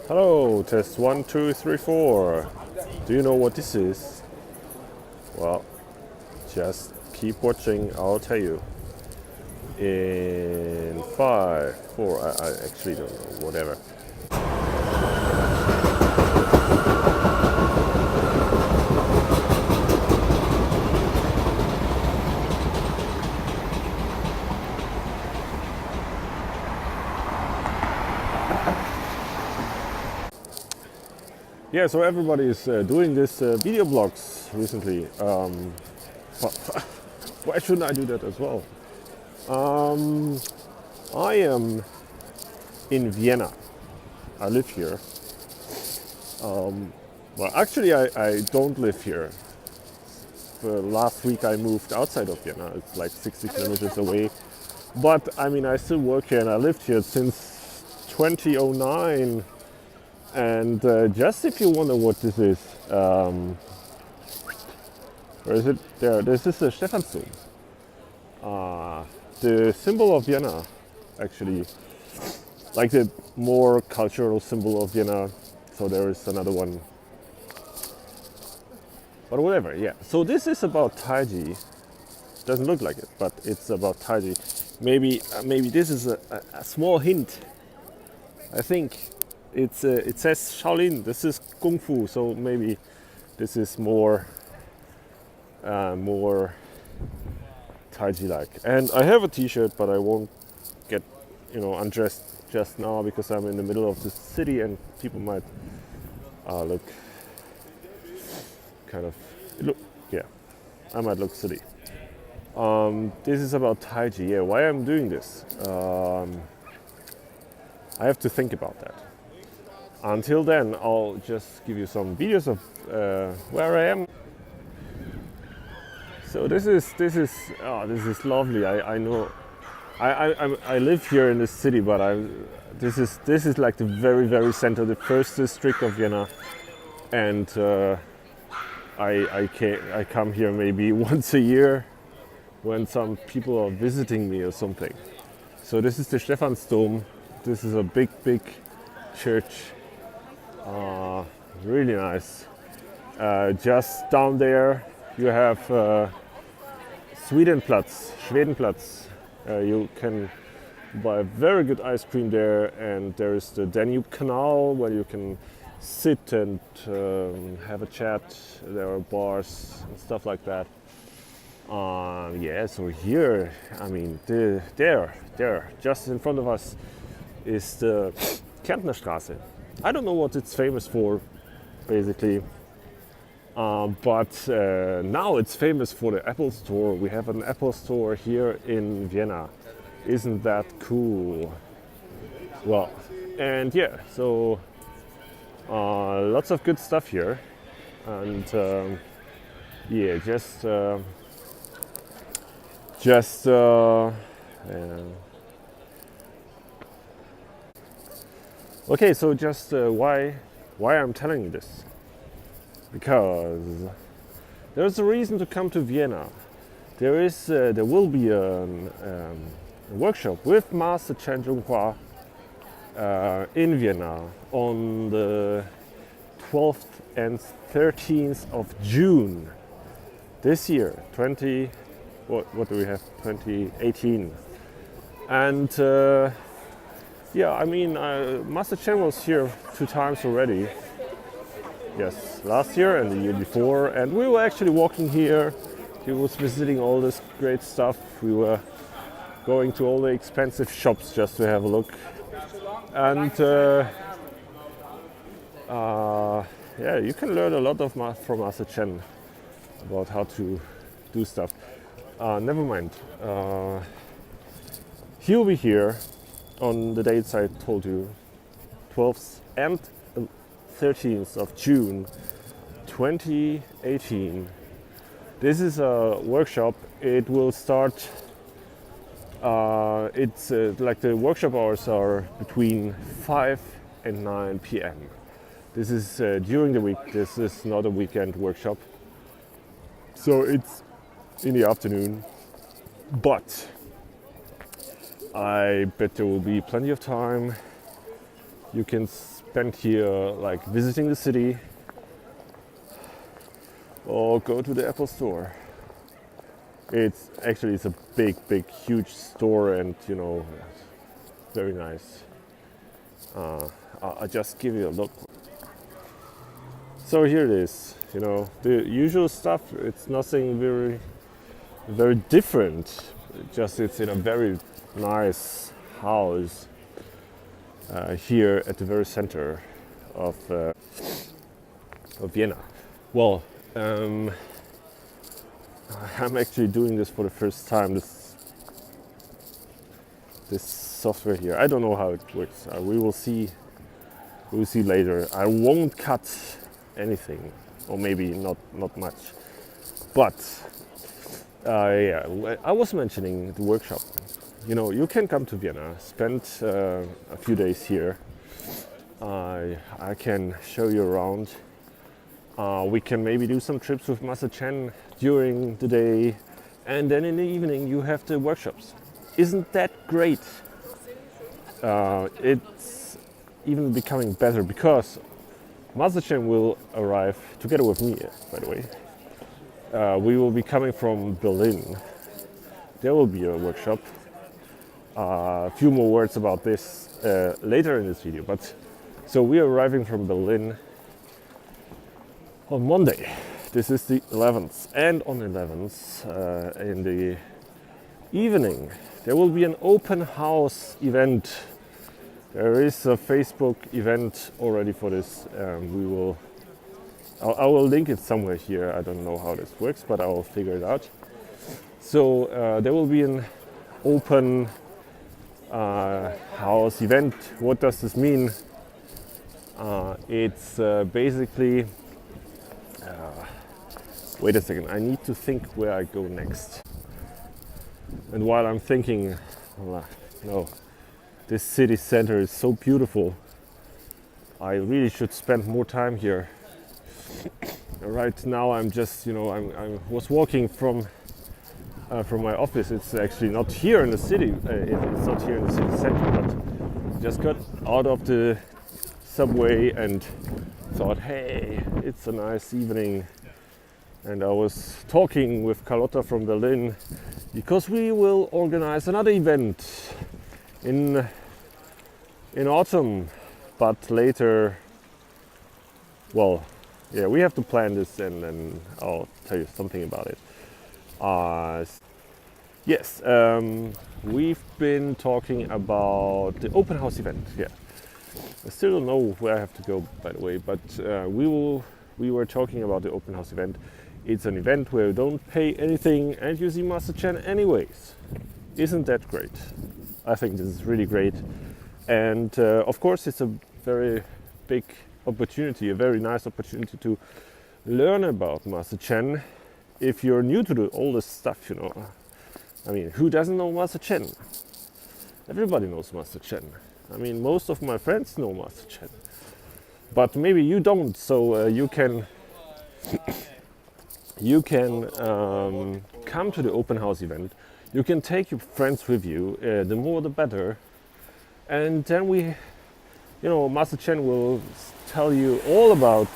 Hello, test 1, 2, 3, 4. Do you know what this is? Well, just keep watching, I'll tell you. In 5, 4, I actually don't know, whatever. Yeah, so everybody is doing this video blogs recently. Why shouldn't I do that as well? I am in Vienna. I live here. Well, actually, I don't live here. Last week I moved outside of Vienna. It's like 60 kilometers away. But I mean, I still work here and I lived here since 2009. And just if you wonder what this is, where is it? There. This is the Stephansdom, the symbol of Vienna, actually, like the more cultural symbol of Vienna. So there is another one, but whatever. Yeah. So this is about Taiji. Doesn't look like it, but it's about Taiji. Maybe this is a small hint. I think. It says Shaolin. This is Kung Fu, so maybe this is more Taiji-like. And I have a T-shirt, but I won't get undressed just now because I'm in the middle of the city and people might look kind of I might look silly. This is about Taiji. Yeah, why I'm doing this? I have to think about that. Until then, I'll just give you some videos of where I am. So this is lovely. I know. I live here in this city, but this is like the very center, the first district of Vienna, and I come here maybe once a year when some people are visiting me or something. So this is the Stephansdom. This is a big church. Really nice. Just down there you have Schwedenplatz. You can buy very good ice cream there, and there is the Danube Canal where you can sit and have a chat. There are bars and stuff like that. Yeah, so here, I mean, there, just in front of us is the Kärntner Straße. I don't know what it's famous for, basically, but now it's famous for the Apple Store. We have an Apple Store here in Vienna. Isn't that cool? Well, and yeah, so lots of good stuff here, and yeah, okay, so just why I'm telling you this? Because there's a reason to come to Vienna. There will be a workshop with Master Chen in Vienna on the 12th and 13th of June this year, what do we have? 2018, and. Yeah, I mean, Master Chen was here 2 times already. Yes, last year and the year before. And we were actually walking here. He was visiting all this great stuff. We were going to all the expensive shops just to have a look. And yeah, you can learn a lot from Master Chen about how to do stuff. Never mind. He'll be here on the dates I told you, 12th and 13th of June 2018. This is a workshop. It will start, it's like the workshop hours are between 5 and 9 p.m. This is during the week. This is not a weekend workshop. So it's in the afternoon, but I bet there will be plenty of time. You can spend here like visiting the city or go to the Apple store. It's a big, huge store, and very nice. I'll just give you a look. So here it is. The usual stuff. It's nothing very different. Just it's in a very nice house here at the very center of Vienna. Well, I'm actually doing this for the first time. This software here. I don't know how it works. We will see. We will see later. I won't cut anything, or maybe not much. But yeah, I was mentioning the workshop. You can come to Vienna, spend a few days here. I can show you around. We can maybe do some trips with Master Chen during the day, and then in the evening you have the workshops. Isn't that great? It's even becoming better because Master Chen will arrive together with me, by the way. We will be coming from Berlin. There will be a workshop. A few more words about this later in this video. But so we are arriving from Berlin on Monday. This is the 11th, and on 11th in the evening there will be an open house event. There is a Facebook event already for this. I will link it somewhere here. I don't know how this works, but I will figure it out. So there will be an open house event. What does this mean? It's basically wait a second, I need to think where I go next. And while I'm thinking, no, this city center is so beautiful. I really should spend more time here. Right now I'm just, I was walking from my office. It's actually not here in the city. It's not here in the city center, but just got out of the subway and thought, hey, it's a nice evening. And I was talking with Carlotta from Berlin because we will organize another event in autumn, but later. Well, yeah, we have to plan this, and then I'll tell you something about it. Yes, we've been talking about the open house event. Yeah, I still don't know where I have to go, by the way, but we were talking about the open house event. It's an event where you don't pay anything and you see Master Chen anyways. Isn't that great? I think this is really great. And of course it's a very big opportunity, a very nice opportunity to learn about Master Chen. If you're new to all this stuff, I mean, who doesn't know Master Chen? Everybody knows Master Chen. I mean, most of my friends know Master Chen. But maybe you don't, so you can come to the open house event. You can take your friends with you, the more the better. And then Master Chen will tell you all about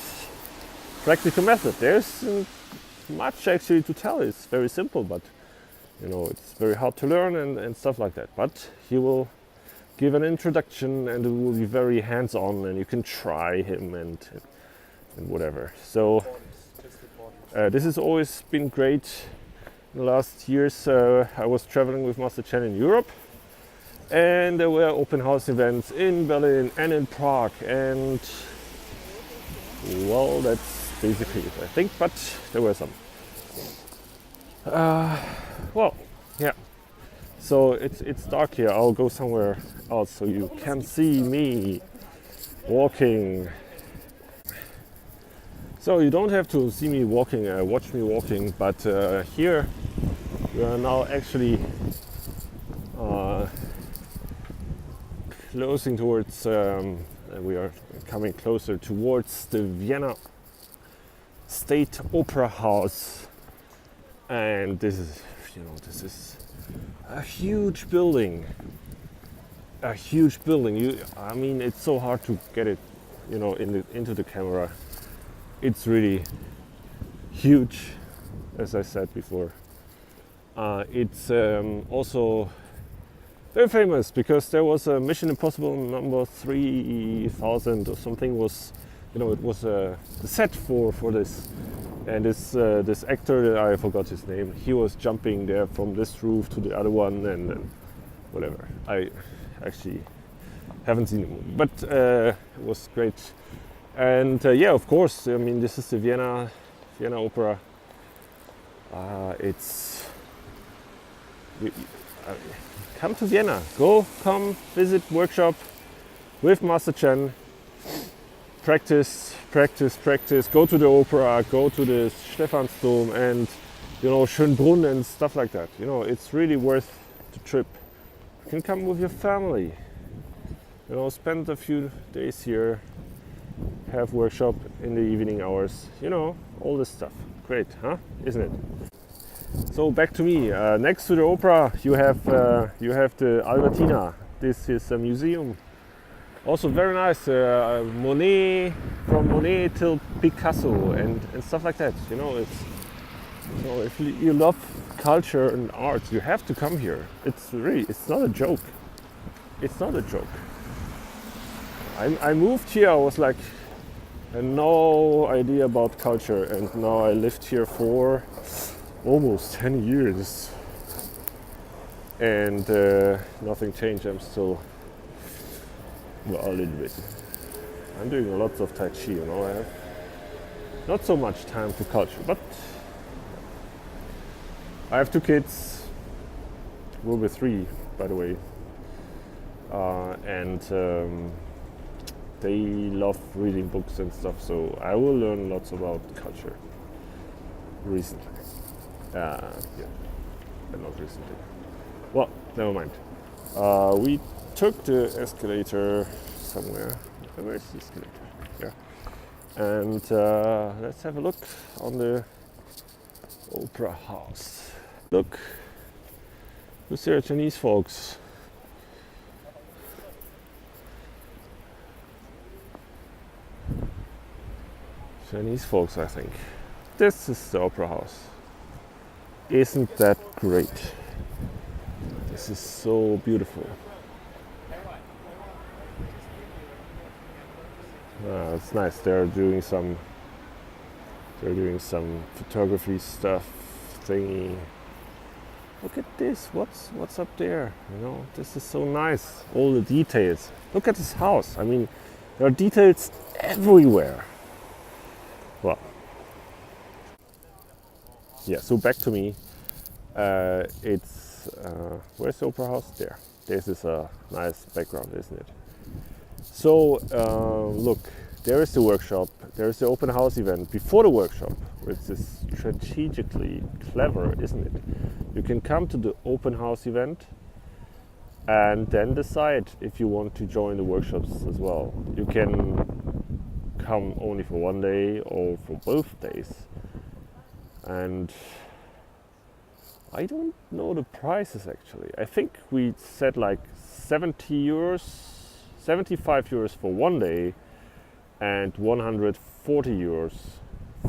practical method. There's much actually to tell. It's very simple, but it's very hard to learn and stuff like that. But he will give an introduction, and it will be very hands-on, and you can try him and whatever. So this has always been great. In the last years I was traveling with Master Chen in Europe, and there were open house events in Berlin and in Prague, and well, that's basically it, I think, but there were some. Well, yeah. So it's dark here. I'll go somewhere else so you can see me walking. So you don't have to see me walking, watch me walking, but here we are now actually closing towards, we are coming closer towards the Vienna State Opera House, and this is a huge building. I mean, it's so hard to get it into the camera. It's really huge, as I said before. It's also very famous because there was a Mission Impossible number 3000 or something was, it was the set for this. And this actor, I forgot his name, he was jumping there from this roof to the other one and whatever. I actually haven't seen the movie, but it was great. And yeah, of course, I mean, this is the Vienna Opera. Come to Vienna. Come visit workshop with Master Chen. Practice. Go to the opera. Go to the Stephansdom and Schönbrunn and stuff like that. It's really worth the trip. You can come with your family. Spend a few days here. Have workshop in the evening hours. All this stuff. Great, huh? Isn't it? So back to me. Next to the opera, you have the Albertina. This is a museum. Also very nice. Monet, from Monet till Picasso and stuff like that. If you love culture and art, you have to come here. It's not a joke. It's not a joke. I moved here. I was like, had no idea about culture, and now I lived here for almost 10 years, and nothing changed. I'm still, a little bit. I'm doing lots of Tai Chi, I have not so much time to culture, but I have 2 kids, will be 3, by the way, and they love reading books and stuff, so I will learn lots about culture recently. Yeah, but not recently. Well, never mind. We took the escalator somewhere. Where is the escalator? Yeah. And let's have a look on the Opera House. Look, who's there? Chinese folks. Chinese folks, I think. This is the Opera House. Isn't that great? This is so beautiful. It's nice. They're doing some photography stuff thingy. Look at this. What's up there? This is so nice. All the details. Look at this house. I mean, there are details everywhere. Well, yeah. So back to me. Where's the Opera House? There. This is a nice background, isn't it? So look, there is the workshop. There is the open house event before the workshop, which is strategically clever, isn't it? You can come to the open house event and then decide if you want to join the workshops as well. You can come only for one day or for both days. And I don't know the prices actually. I think we said like 70 euros, 75 euros for one day and 140 euros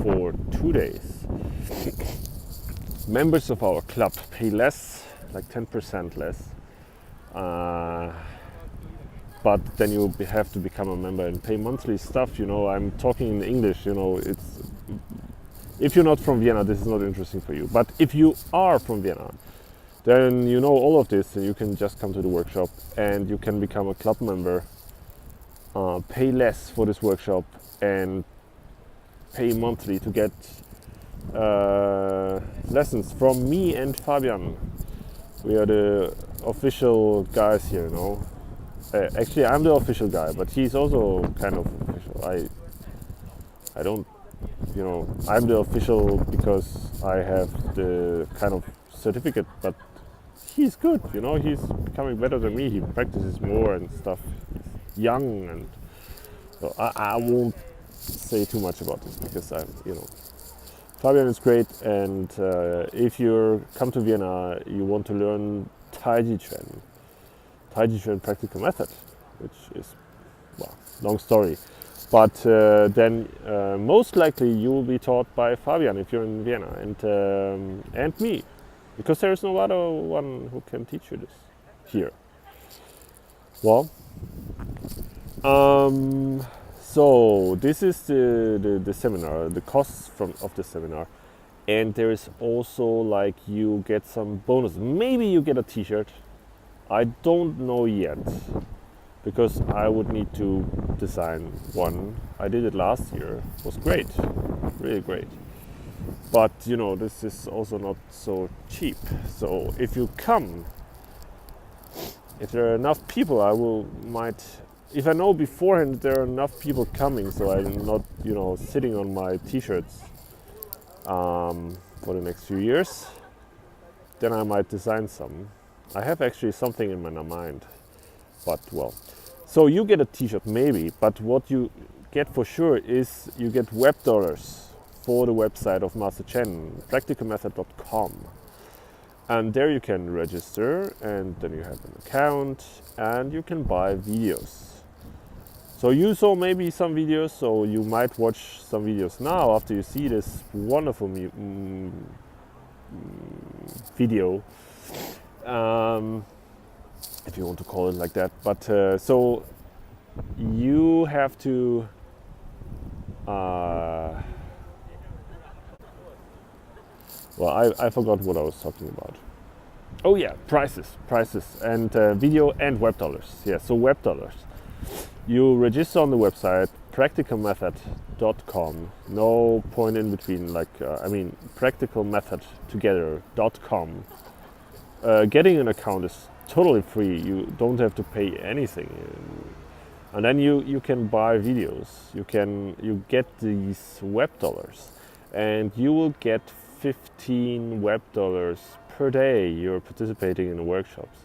for 2 days. Members of our club pay less, like 10% less. But then you have to become a member and pay monthly stuff. I'm talking in English. It's, if you're not from Vienna, this is not interesting for you. But if you are from Vienna, then you know all of this, and you can just come to the workshop and you can become a club member, pay less for this workshop, and pay monthly to get lessons from me and Fabian. We are the official guys here, actually, I'm the official guy, but he's also kind of official. I don't, I'm the official because I have the kind of certificate, but he's good, he's becoming better than me. He practices more and stuff. He's young, and so I won't say too much about this because Fabian is great, and if you come to Vienna, you want to learn Taijiquan practical method, which is, long story, But then most likely you will be taught by Fabian if you're in Vienna, and me, because there is no other one who can teach you this here. Well, so this is the seminar, the costs of the seminar, and there is also like you get some bonus. Maybe you get a T-shirt. I don't know yet, because I would need to design one. I did it last year. It was great, really great. But you know, this is also not so cheap. So if you come, if there are enough people, if I know beforehand there are enough people coming, so I'm not, you know, sitting on my T-shirts for the next few years, then I might design some. I have actually something in my mind, but well. So you get a T-shirt maybe, but what you get for sure is you get web dollars for the website of Master Chen, practicalmethod.com. And there you can register, and then you have an account, and you can buy videos. So you saw maybe some videos, so you might watch some videos now after you see this wonderful video, if you want to call it like that. But so you have to well, I forgot what I was talking about. Oh yeah, prices, and video and web dollars. Yeah, so web dollars. You register on the website practicalmethod.com. No point in between. Like practicalmethodtogether.com. Getting an account is totally free. You don't have to pay anything, and then you can buy videos. You get these web dollars, and you will get 15 web dollars per day you're participating in the workshops.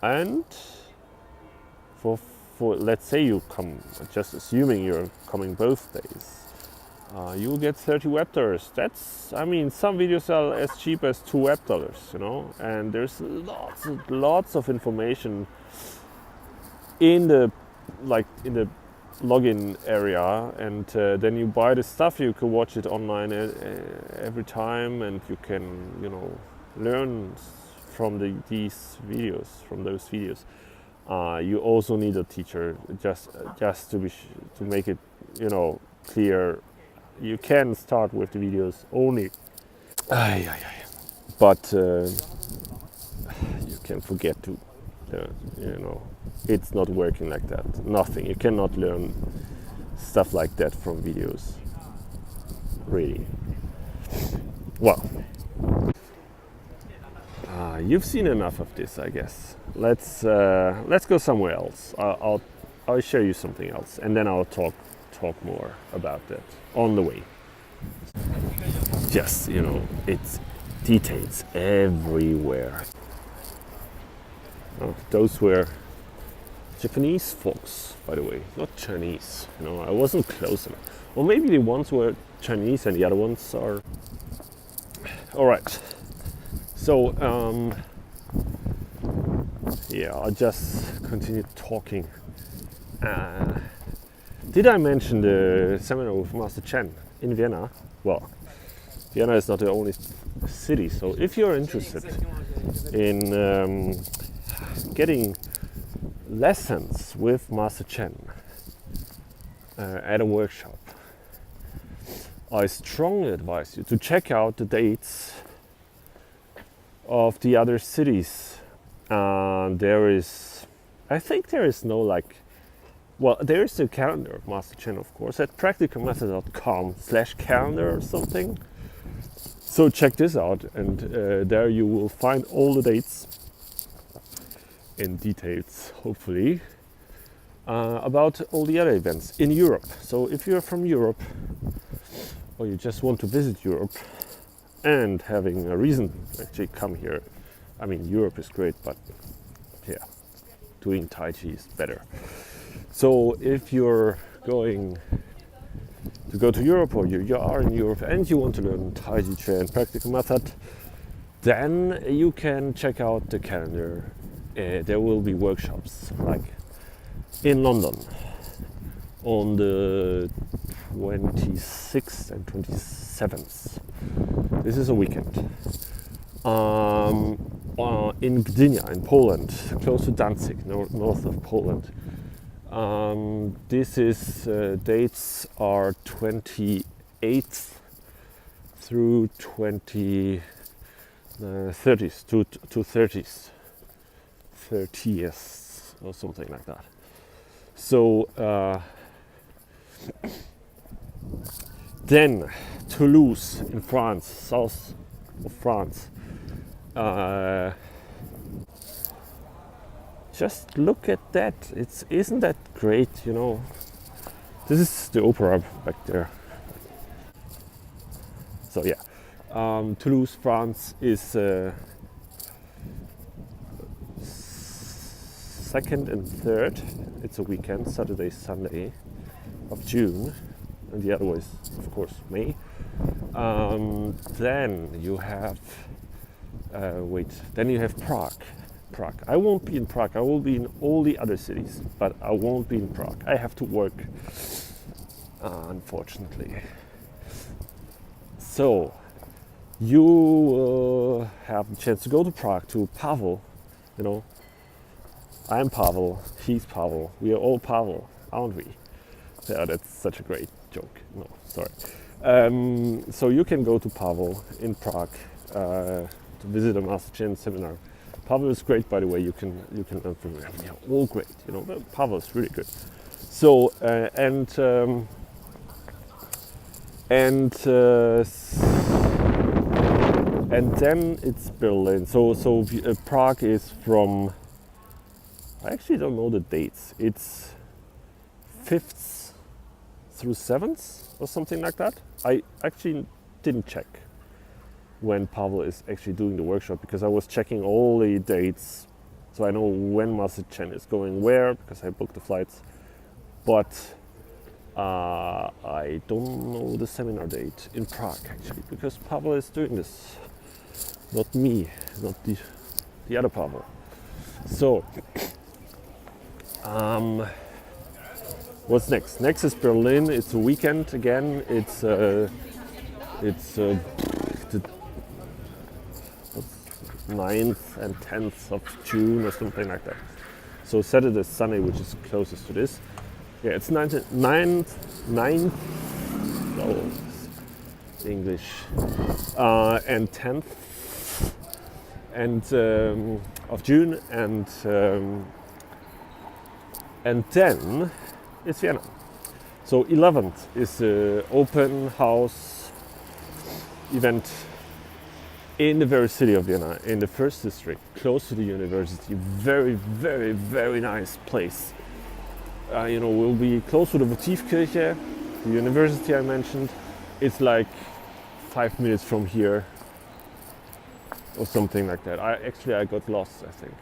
And for let's say you come, just assuming you're coming both days, you will get 30 web dollars. That's, I mean, some videos are as cheap as 2 web dollars, you know, and there's lots of information in the login area, and then you buy the stuff. You can watch it online every time, and you can, you know, learn from those videos. You also need a teacher, just to make it, you know, clear. You can start with the videos only, but you can forget to, you know, it's not working like that. Nothing. You cannot learn stuff like that from videos, really. Well, you've seen enough of this, I guess. Let's go somewhere else. I'll show you something else, and then I'll talk more about that on the way. Just, you know, it's details everywhere. Those were Japanese folks, by the way, not Chinese. You know, I wasn't close enough. Or maybe the ones were Chinese and the other ones are. All right. So yeah, I'll just continue talking. Did I mention the seminar with Master Chen in Vienna? Well, Vienna is not the only city, so if you're interested in getting lessons with Master Chen at a workshop, I strongly advise you to check out the dates of the other cities. I think there is no there is the calendar of Master Chen, of course, at practicalmethod.com/calendar or something. So check this out, and there you will find all the dates and details, hopefully, about all the other events in Europe. So if you're from Europe, or you just want to visit Europe and having a reason to actually come here, I mean, Europe is great, but yeah, doing Tai Chi is better. So if you're going to go to Europe, or you are in Europe and you want to learn Taijiquan practical method, then you can check out the calendar. There will be workshops like in London, on the 26th and 27th. This is a weekend. In Gdynia, in Poland, close to Danzig, north of Poland. This is dates are 28th through 30th to 30th or something like that. So then Toulouse in France, south of France. Just look at that. Isn't that great, you know? This is the opera back there. So yeah, Toulouse, France is 2nd and 3rd. It's a weekend, Saturday, Sunday of June, and the other one is, of course, May. Then you have then you have Prague. I won't be in Prague. I will be in all the other cities, but I won't be in Prague. I have to work, unfortunately. So you will have the chance to go to Prague, to Pavel. You know, I'm Pavel, he's Pavel. We are all Pavel, aren't we? Yeah, that's such a great joke. No, sorry. So you can go to Pavel in Prague to visit a Master Chen seminar. Pavel is great, by the way. You can learn from him. They're all great, you know. But Pavel is really good. So and then it's Berlin. So Prague is from. I actually don't know the dates. It's 5th through 7th or something like that. I actually didn't check when Pavel is actually doing the workshop, because I was checking all the dates, so I know when Master Chen is going where, because I booked the flights. But I don't know the seminar date in Prague actually, because Pavel is doing this, not me, not the other Pavel. So what's next? Next is Berlin. It's a weekend again. It's the 9th and 10th of June or something like that. So Saturday, Sunday, which is closest to this. Yeah, it's 9th, oh, English, and 10th of June, and then it's Vienna. So 11th is the open house event in the very city of Vienna, in the first district, close to the university. Very, very, very nice place. You know, we'll be close to the Votivkirche, the university I mentioned. It's like 5 minutes from here, or something like that. I got lost, I think.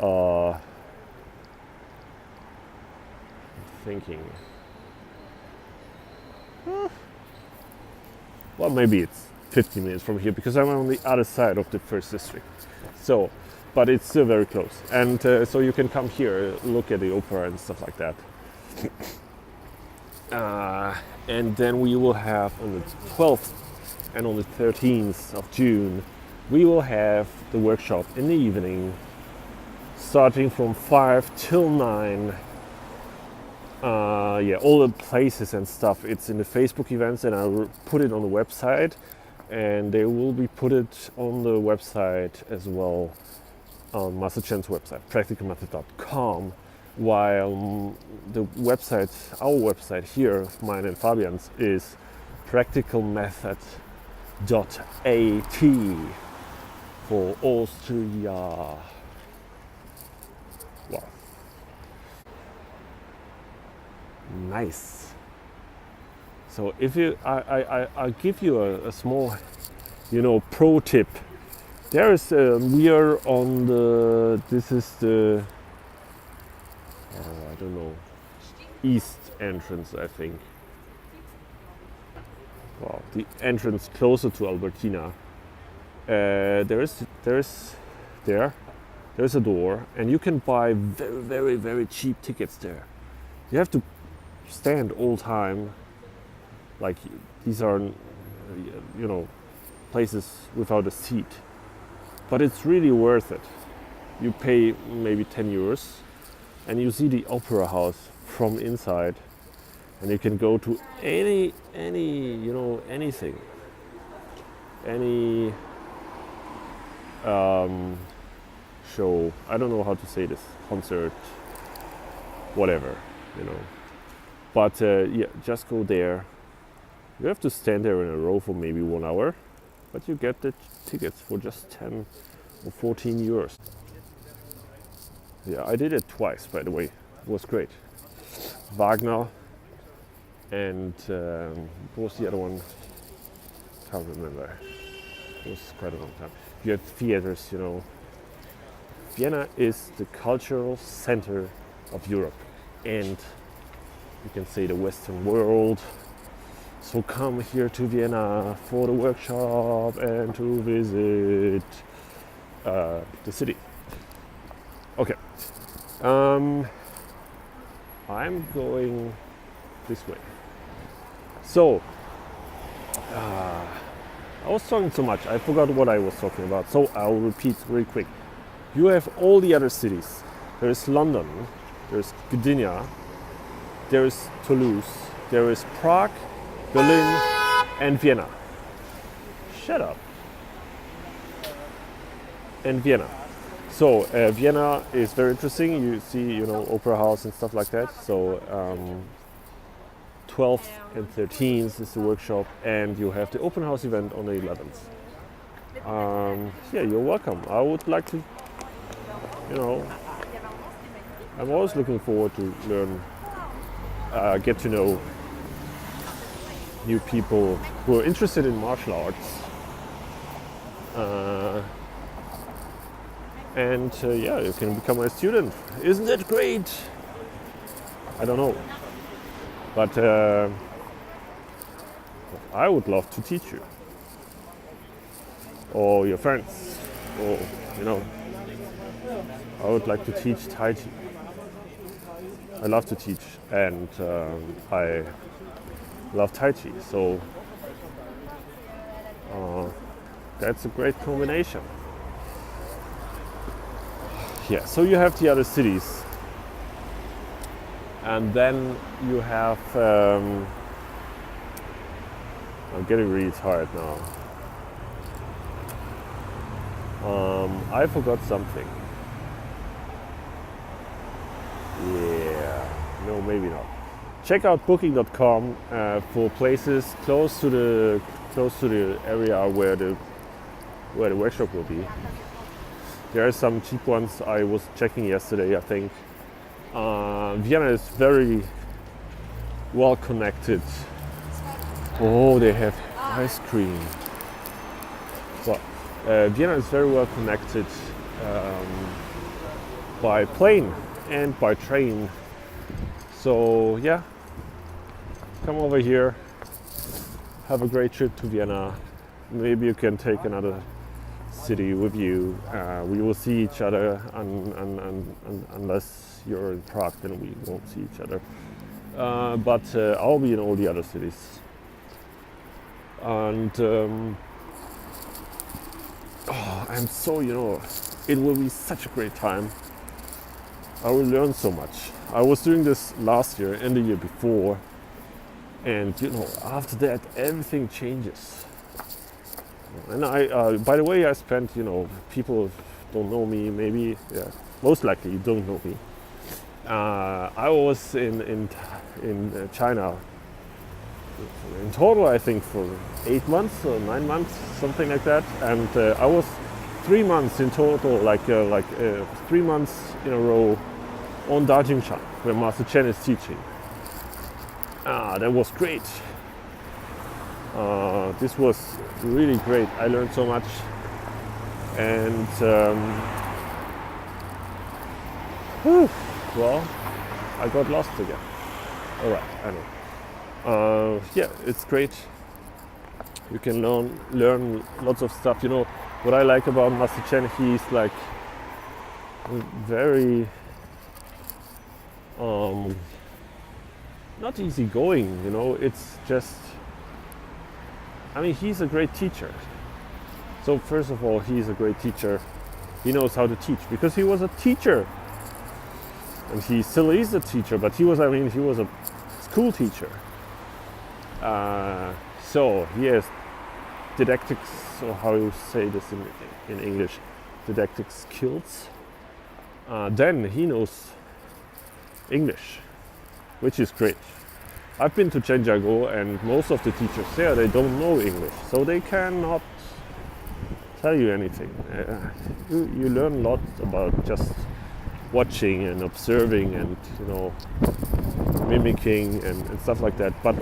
I'm thinking. Well, maybe it's 50 minutes from here, because I'm on the other side of the first district. So, but it's still very close. And so you can come here, look at the opera and stuff like that. And then we will have on the 12th and on the 13th of June, we will have the workshop in the evening, starting from 5 till 9. Yeah, all the places and stuff, it's in the Facebook events, and I will put it on the website, and they will be put it on the website as well, on Master Chen's website, practicalmethod.com, while the website, our website here, mine and Fabian's, is practicalmethod.at for Austria. Wow. Nice. So if you, I'll give you a small, you know, pro tip. There is, we are on the, this is the, I don't know, east entrance, I think. Wow, the entrance closer to Albertina. There's a door, and you can buy very, very, very cheap tickets there. You have to stand all time. Like these are, places without a seat. But it's really worth it. You pay maybe 10 euros and you see the opera house from inside, and you can go to anything, any show. I don't know how to say this, concert, whatever, But just go there. You have to stand there in a row for maybe 1 hour, but you get the tickets for just 10 or 14 euros. Yeah, I did it twice, by the way. It was great. Wagner and what was the other one? Can't remember. It was quite a long time. You had theaters, Vienna is the cultural center of Europe, and you can say the Western world. So come here to Vienna for the workshop and to visit the city. Okay. I'm going this way. So, I was talking too much. I forgot what I was talking about. So I'll repeat really quick. You have all the other cities. There is London, there is Gdynia, there is Toulouse, there is Prague, Berlin, and Vienna. Shut up. And Vienna. So Vienna is very interesting. You see, opera house and stuff like that. So 12th and 13th is the workshop, and you have the open house event on the 11th. You're welcome. I would like to, I'm always looking forward to learn, get to know new people who are interested in martial arts. You can become a student. Isn't that great? I don't know. But I would love to teach you. Or your friends. Or, I would like to teach Tai Chi. I love to teach, and I love Tai Chi. So that's a great combination. Yeah, so you have the other cities, and then you have, I'm getting really tired now. I forgot something. Yeah, no, maybe not. Check out booking.com for places close to the area where the workshop will be. There are some cheap ones I was checking yesterday, I think. Vienna is very well connected. Oh, they have ice cream. Well, Vienna is very well connected by plane and by train. So yeah, come over here, have a great trip to Vienna. Maybe you can take another city with you. We will see each other, unless you're in Prague, then we won't see each other. But I'll be in all the other cities. And I'm so, it will be such a great time. I will learn so much. I was doing this last year and the year before, and after that everything changes. And I, by the way, I spent, people don't know me, maybe, most likely you don't know me. I was in China in total, I think, for 8 months or 9 months, something like that. And I was 3 months in total, 3 months in a row on Taijiquan, where Master Chen is teaching. That was great. This was really great. I learned so much, and well, I got lost again. All right, I know. It's great. You can learn lots of stuff. What I like about Master Chen, he's like very not easygoing, you know. It's just, I mean, he's a great teacher. So first of all, he's a great teacher. He knows how to teach because he was a teacher, and he still is a teacher. But he was a school teacher. So he has didactic, or how you say this in English, didactic skills. Then he knows English, which is great. I've been to Taijiquan, and most of the teachers there, they don't know English, so they cannot tell you anything. You learn a lot about just watching and observing and, you know, mimicking and stuff like that. But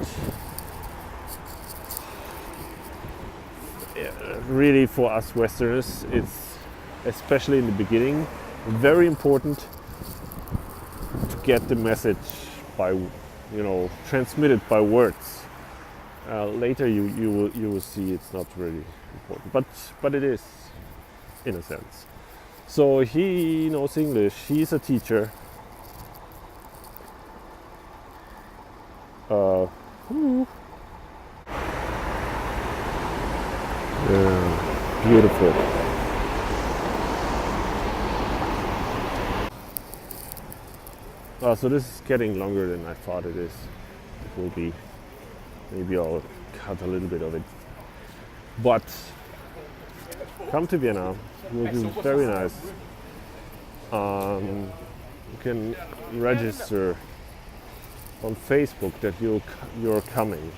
really, for us Westerners, it's, especially in the beginning, very important to get the message by, you know, transmitted by words. Later you will see it's not really important, but it is, in a sense. So he knows English. He's a teacher. Yeah, beautiful. So this is getting longer than I thought it is. It will be. Maybe I'll cut a little bit of it. But come to Vienna. It will be very nice. You can register on Facebook that you're coming.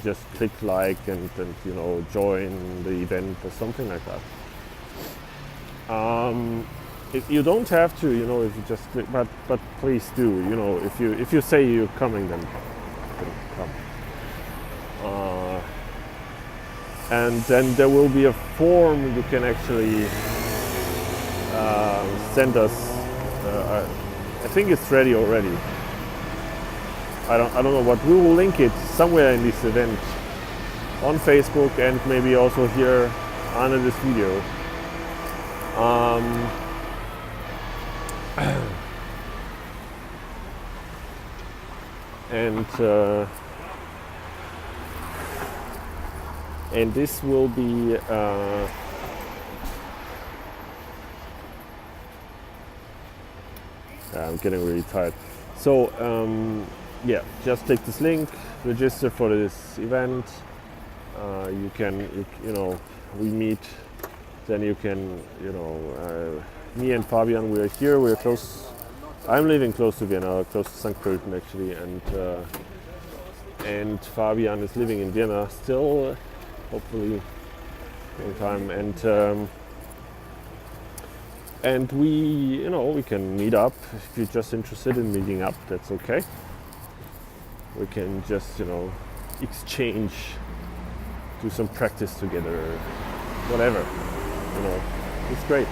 Just click like and you know, join the event or something like that. You don't have to, you know, if you just click, but please do, you know, if you say you're coming, then come. And then there will be a form you can actually send us. I think it's ready already. I don't know what. We will link it somewhere in this event on Facebook and maybe also here under this video. And this will be I'm getting really tired. So yeah, just take this link, register for this event. You can, you know, we meet. Then you can, you know, me and Fabian, we're here. We're close. I'm living close to Vienna, close to St. Pölten actually, and Fabian is living in Vienna still, hopefully, long time. And we, you know, we can meet up. If you're just interested in meeting up, that's okay. We can just, you know, exchange, do some practice together, whatever. You know, it's great.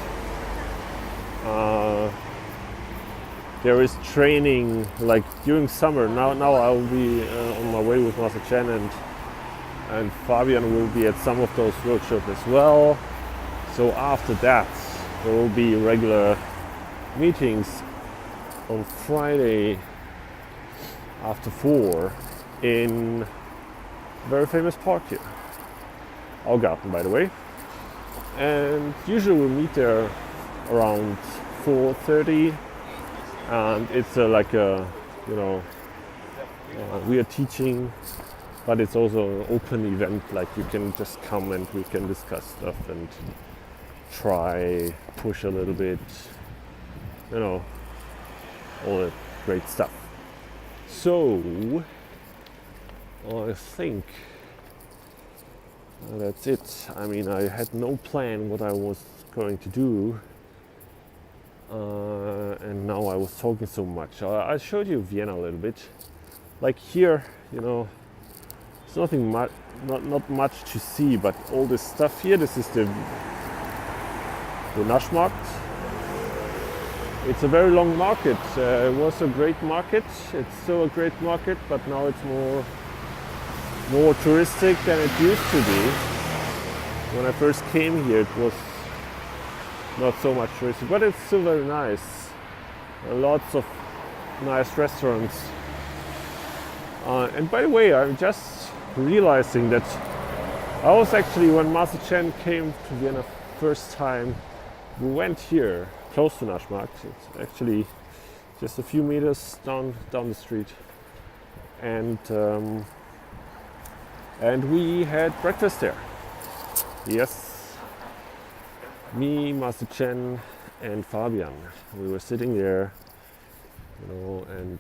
There is training like during summer. Now I'll be on my way with Master Chen, and Fabian will be at some of those workshops as well. So after that, there will be regular meetings on Friday after 4 in a very famous park here, Augarten, by the way. And usually we meet there around 4:30, and it's like a, you know, we are teaching, but it's also an open event. Like you can just come and we can discuss stuff and try, push a little bit, you know, all that great stuff. So I think that's it. I mean, I had no plan what I was going to do, and now I was talking so much. I showed you Vienna a little bit. Like here, you know, it's nothing much, not much to see, but all this stuff here. This is the Naschmarkt. It's a very long market. It was a great market. It's still a great market, but now it's more touristic than it used to be. When I first came here, it was not so much touristic, but it's still very nice. Lots of nice restaurants. And by the way, I'm just realizing that I was actually, when Master Chen came to Vienna first time, we went here, close to Naschmarkt. It's actually just a few meters down the street. And we had breakfast there. Yes, me, Master Chen, and Fabian. We were sitting there, and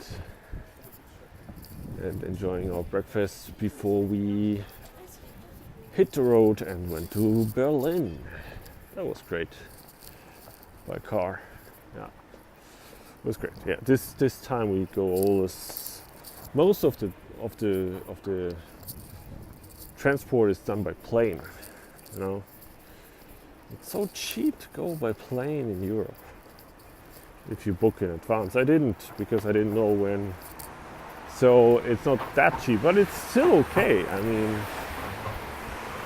enjoying our breakfast before we hit the road and went to Berlin. That was great. By car. Yeah. It was great. Yeah. This time we go always. Most of the transport is done by plane. It's so cheap to go by plane in Europe. If you book in advance. I didn't, because I didn't know when. So it's not that cheap, but it's still okay. I mean,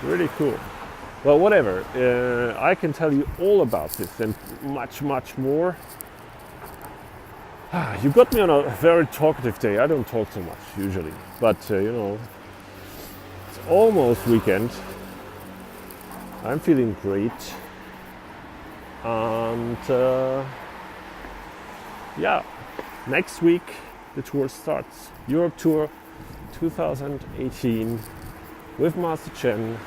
really cool. Well, whatever. I can tell you all about this and much more. You got me on a very talkative day. I don't talk so much usually, but it's almost weekend. I'm feeling great, and yeah, next week the tour starts. Europe Tour 2018 with Master Chen.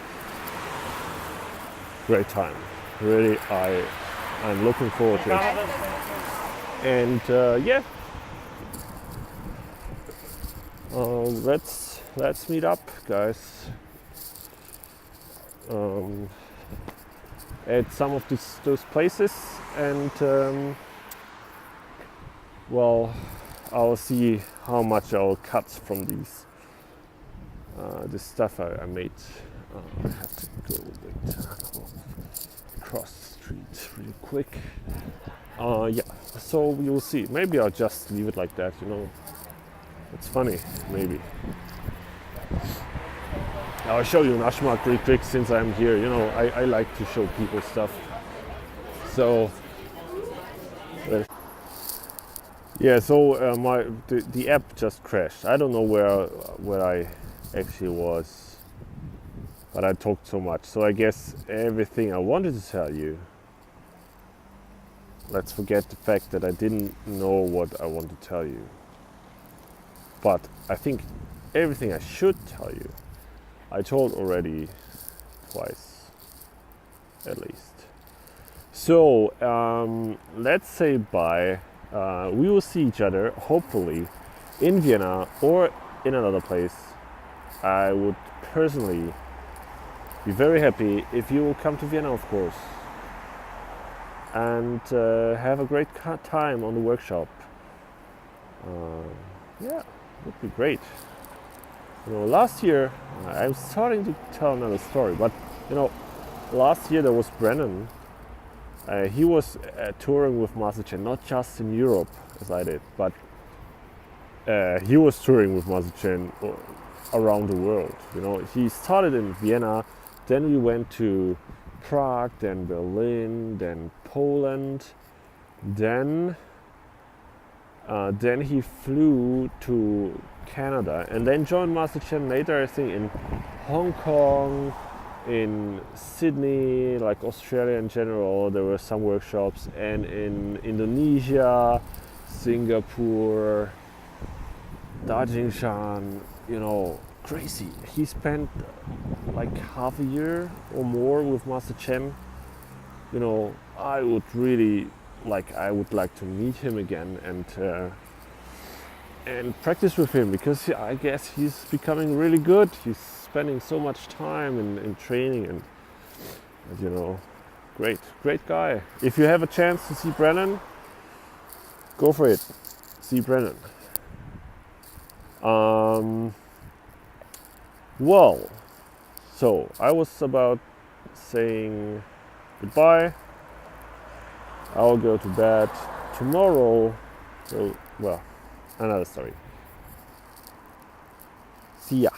Great time. Really, I'm looking forward to it. And yeah, let's meet up, guys, at some of those places, and well, I'll see how much I'll cut from these this stuff I made. I have to go across the street real quick. Yeah, so we will see. Maybe I'll just leave it like that, It's funny, maybe. I'll show you Naschmarkt real quick since I'm here. I like to show people stuff. So, yeah, so the app just crashed. I don't know where I actually was, but I talked so much. So I guess everything I wanted to tell you. Let's forget the fact that I didn't know what I want to tell you. But I think everything I should tell you, I told already twice, at least. So let's say bye. We will see each other, hopefully, in Vienna or in another place. I would personally be very happy if you will come to Vienna, of course, and have a great time on the workshop. Yeah, would be great. Last year, I'm starting to tell another story, but last year there was Brennan. He was touring with Master Chen, not just in Europe as I did, but he was touring with Master Chen around the world. He started in Vienna, then we went to Prague, then Berlin, then Poland, then he flew to Canada and then joined Master Chen later, I think, in Hong Kong, in Sydney, like Australia in general. There were some workshops, and in Indonesia, Singapore, Taijiquan, crazy. He spent like half a year or more with Master Chen. I would like to meet him again and practice with him, because I guess he's becoming really good. He's spending so much time in training and great guy. If you have a chance to see Brennan, go for it. See Brennan. Well, so I was about saying goodbye. I'll go to bed tomorrow. So, well, another story. See ya.